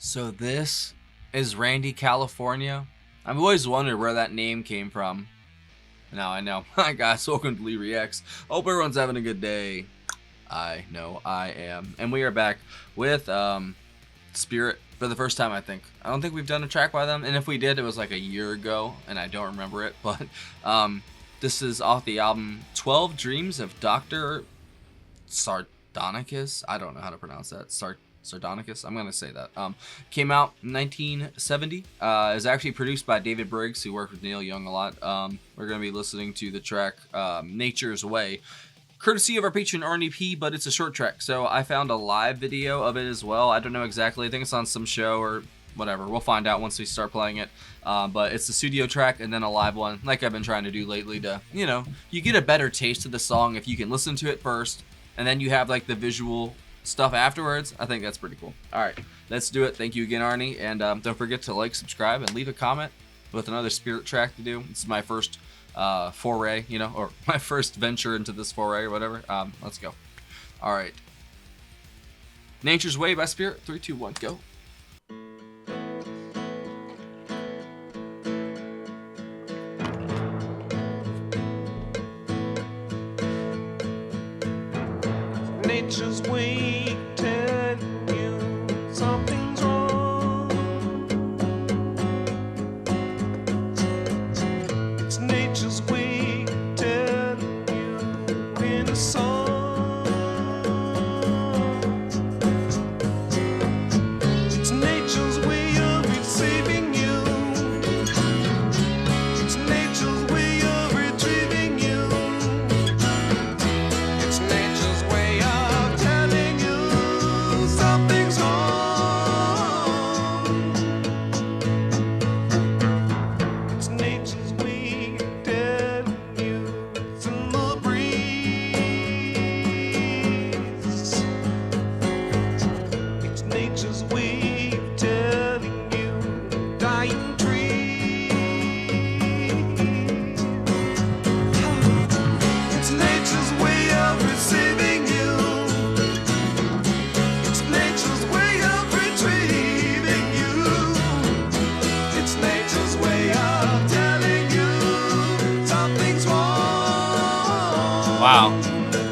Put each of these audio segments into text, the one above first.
So this is Randy, California. I've always wondered where that name came from. Now I know. Hi guys, welcome to Lee Reacts. Hope everyone's having a good day. I know I am. And we are back with Spirit for the first time, I think. I don't think we've done a track by them, and if we did, it was like a year ago, and I don't remember it. But this is off the album 12 Dreams of Dr. Sardonicus. I don't know how to pronounce that. Sardonicus, I'm gonna say that. Came out in 1970. Is actually produced by David Briggs, who worked with Neil Young a lot. We're gonna be listening to the track Nature's Way, courtesy of our patron Arnie P, but it's a short track, so I found a live video of it as well. I don't know exactly. I think it's on some show or whatever. We'll find out once we start playing it. But it's the studio track and then a live one, like I've been trying to do lately to, you know, you get a better taste of the song if you can listen to it first, and then you have like the visual stuff afterwards. I think that's pretty cool. All right, let's do it. Thank you again, Arnie, and don't forget to like, subscribe, and leave a comment with another Spirit track to do. This is my first foray, you know, or my first venture into this foray or whatever. Let's go. All right, Nature's Way by Spirit. 3, 2, 1, go. Nature's way telling you something's wrong. It's nature's way telling you in a song. It's nature's way of receiving you. It's nature's way of retrieving you. It's nature's way of telling you something's wrong. It's nature's way telling you it's in the breeze. It's nature's way of telling you dying trees. It's nature's way of receiving you. It's nature's way of retrieving you. It's nature's way of telling you something's wrong. Wow,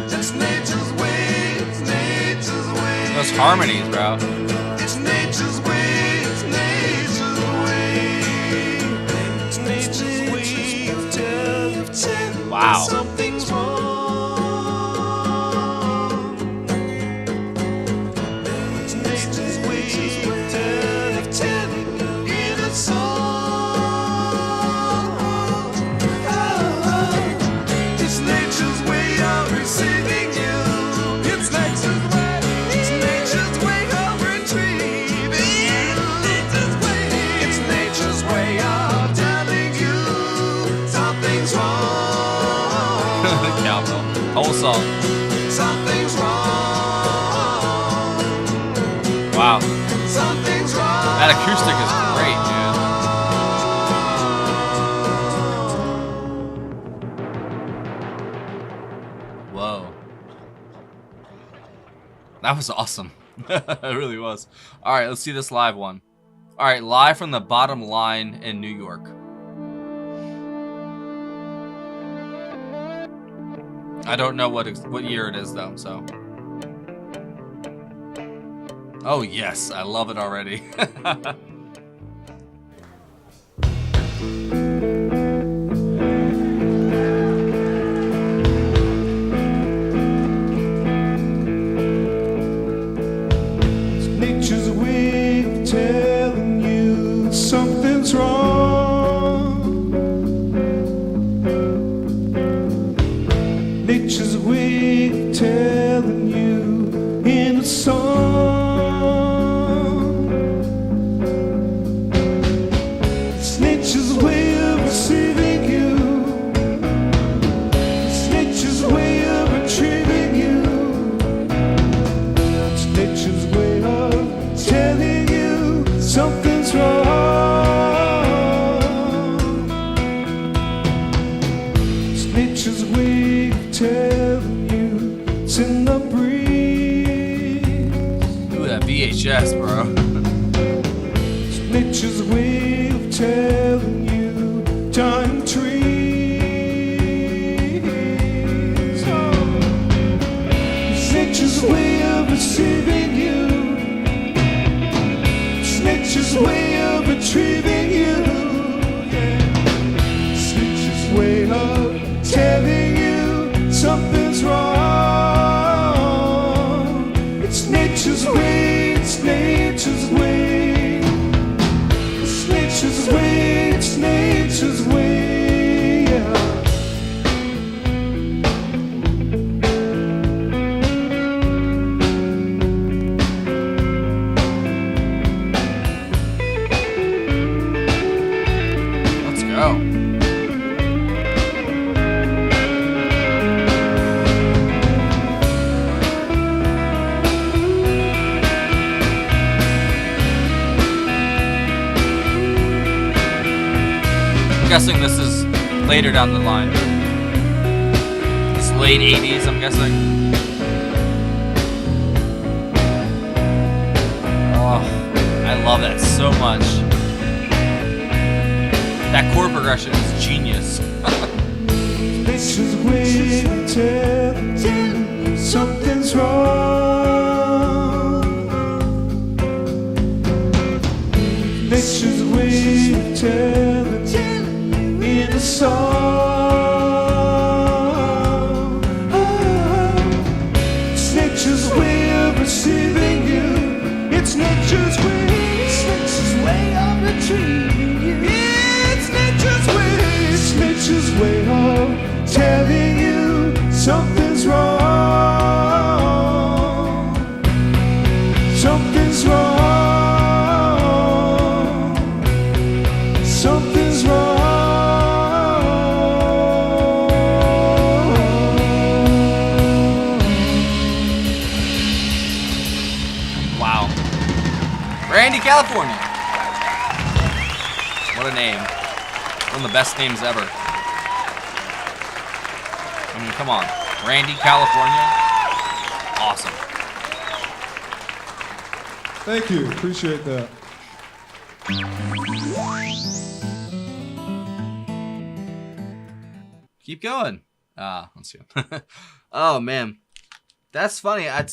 It's nature's way. It's nature's way. those harmonies, bro. It's nature's way. It's nature's way. It's nature's way of telling Wow. something's wrong. It's nature's way of telling you in a song. It's nature's way of receiving you. It's nature's way. It's nature's way of retrieving you. It's nature's way of telling you something's wrong. Cowbell. Whole song. Something's wrong. Wow, Something's wrong. that acoustic is great, dude. Whoa, that was awesome. It really was. All right, let's see this live one. All right, live from the Bottom Line in New York. I don't know what year it is though, so. Oh yes, I love it already. Nature's way of telling you something's wrong. Nature's way of telling you in a song. It's nature's way of receiving you. It's nature's way of retrieving you. It's nature's way of telling you something's wrong. It's nature's way of telling you it's in the breeze. Ooh, that VHS, bro. nature's way of telling you, dying trees. Oh. It's nature's way of receiving you. It's nature's way of retrieving you. Yeah. It's nature's way of telling you something's wrong. It's nature's way, it's nature's way. It's nature's way, it's nature's way, yeah. Let's go. I'm guessing this is later down the line. It's late 80s, I'm guessing. Oh, I love that so much. That chord progression is genius. Nature's way of telling you something's wrong. Nature's way of telling you in a song. It's nature's way of receiving you. It's nature's way. It's nature's way of retrieving you. It's nature's way. It's nature's way of telling you something's wrong. Something's wrong. Something's wrong. Wow. Randy, California. What a name. One of the best names ever. I mean, come on. Randy, California. Awesome. Thank you. Appreciate that. Keep going. Let's see. Oh, man. That's funny. I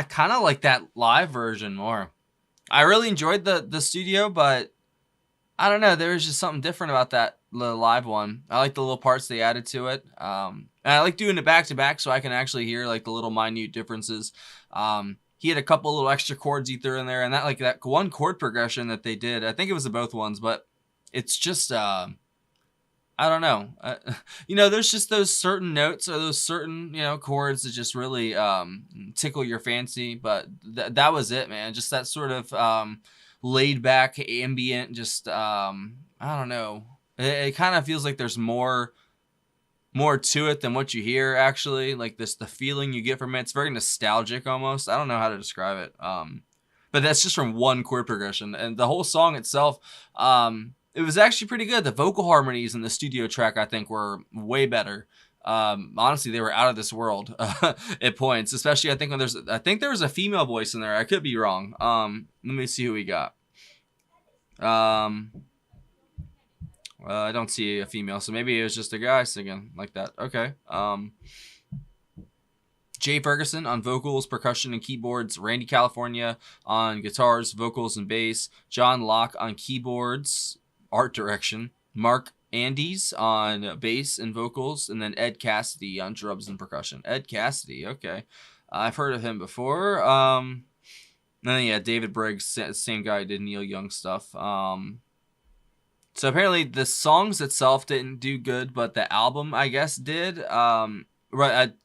kind of like that live version more. I really enjoyed the studio, but I don't know. There was just something different about the live one. I like the little parts they added to it. And I like doing it back to back so I can actually hear like the little minute differences. He had a couple little extra chords he threw in there, and that one chord progression that they did. I think it was the both ones, but it's just I don't know. There's just those certain notes or those certain chords that just really tickle your fancy. But that was it, man. Just that sort of laid back, ambient. Just I don't know. It kind of feels like there's more to it than what you hear, actually. Like the feeling you get from it. It's very nostalgic almost. I don't know how to describe it. But that's just from one chord progression. And the whole song itself, it was actually pretty good. The vocal harmonies in the studio track, I think, were way better. Honestly, they were out of this world at points. Especially, I think there was a female voice in there. I could be wrong. Let me see who we got. I don't see a female, so maybe it was just a guy singing like that. Okay. Jay Ferguson on vocals, percussion, and keyboards. Randy California on guitars, vocals, and bass. John Locke on keyboards, art direction. Mark Andes on bass and vocals. And then Ed Cassidy on drums and percussion. Ed Cassidy, okay. I've heard of him before. And then, yeah, David Briggs, same guy who did Neil Young stuff. So apparently the songs itself didn't do good, but the album, I guess, did.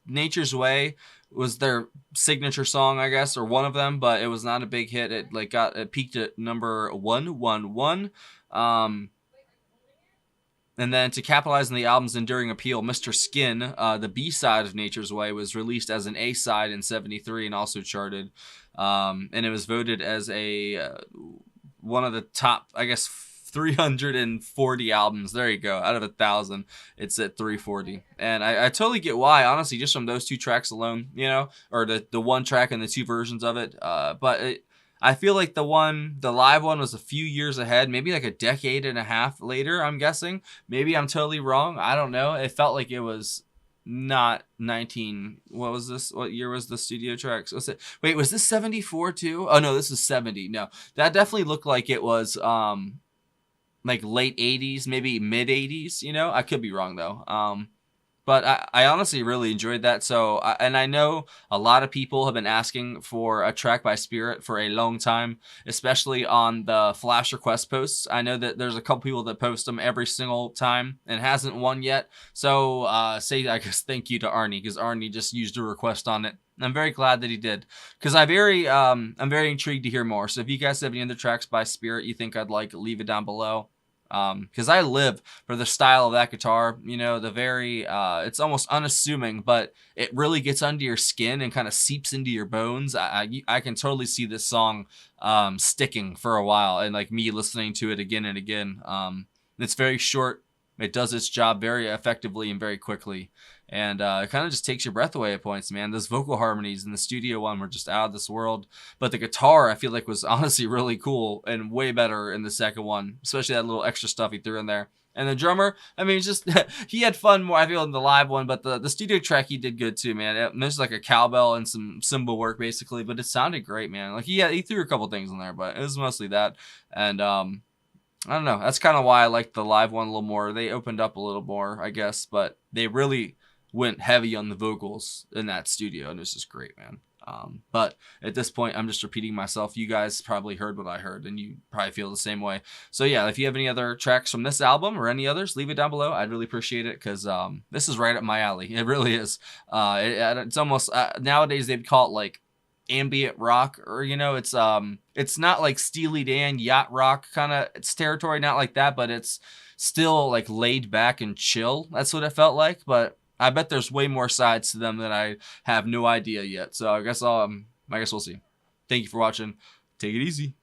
Nature's Way was their signature song, I guess, or one of them, but it was not a big hit. It peaked at number 111. And then to capitalize on the album's enduring appeal, Mr. Skin, the B-side of Nature's Way, was released as an A-side in '73 and also charted. And it was voted as one of the top, I guess, 340 albums. There you go. Out of 1,000, it's at 340. And I totally get why, honestly, just from those two tracks alone, or the one track and the two versions of it. But I feel like the live one was a few years ahead, maybe like a decade and a half later, I'm guessing. Maybe I'm totally wrong. I don't know. It felt like it was not 19. What was this? What year was the studio tracks? Was it? Wait, was this 74 too? Oh no, this is 70. No, that definitely looked like it was like late 80s, maybe mid 80s. You know, I could be wrong though. But I honestly really enjoyed that. So, and I know a lot of people have been asking for a track by Spirit for a long time, especially on the Flash request posts. I know that there's a couple people that post them every single time and hasn't won yet. So, say, I guess, thank you to Arnie, because Arnie just used a request on it. I'm very glad that he did, because I'm very intrigued to hear more. So if you guys have any other tracks by Spirit you think I'd like, leave it down below. Because I live for the style of that guitar, you know, the very, it's almost unassuming, but it really gets under your skin and kind of seeps into your bones. I can totally see this song sticking for a while, and like me listening to it again and again. It's very short. It does its job very effectively and very quickly. And it kind of just takes your breath away at points, man. Those vocal harmonies in the studio one were just out of this world. But the guitar, I feel like, was honestly really cool and way better in the second one, especially that little extra stuff he threw in there. And the drummer, I mean, just he had fun more, I feel, in the live one, but the studio track he did good too, man. There's like a cowbell and some cymbal work basically, but it sounded great, man. Like he threw a couple things in there, but it was mostly that. And I don't know. That's kind of why I liked the live one a little more. They opened up a little more, I guess, but they really went heavy on the vocals in that studio, and it was just great, man. But at this point, I'm just repeating myself. You guys probably heard what I heard, and you probably feel the same way. So yeah, if you have any other tracks from this album or any others, leave it down below. I'd really appreciate it, because this is right up my alley. It really is. It's almost nowadays they'd call it like ambient rock, or you know, it's not like Steely Dan yacht rock kind of its territory, not like that, but it's still like laid back and chill. That's what it felt like, but I bet there's way more sides to them that I have no idea yet. So I guess we'll see. Thank you for watching. Take it easy.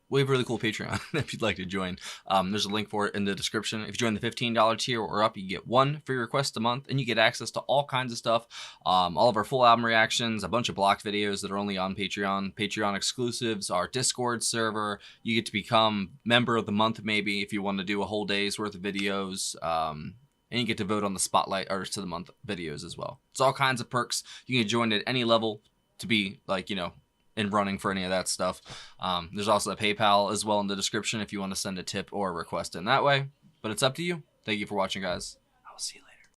We have a really cool Patreon if you'd like to join. There's a link for it in the description. If you join the $15 tier or up, you get one free request a month, and you get access to all kinds of stuff. All of our full album reactions, a bunch of blocked videos that are only on Patreon. Patreon exclusives, our Discord server. You get to become member of the month maybe if you want to do a whole day's worth of videos. And you get to vote on the Spotlight Artist of the Month videos as well. It's all kinds of perks. You can join at any level to be, like, you know, in running for any of that stuff. There's also a PayPal as well in the description if you want to send a tip or a request in that way. But it's up to you. Thank you for watching, guys. I will see you later.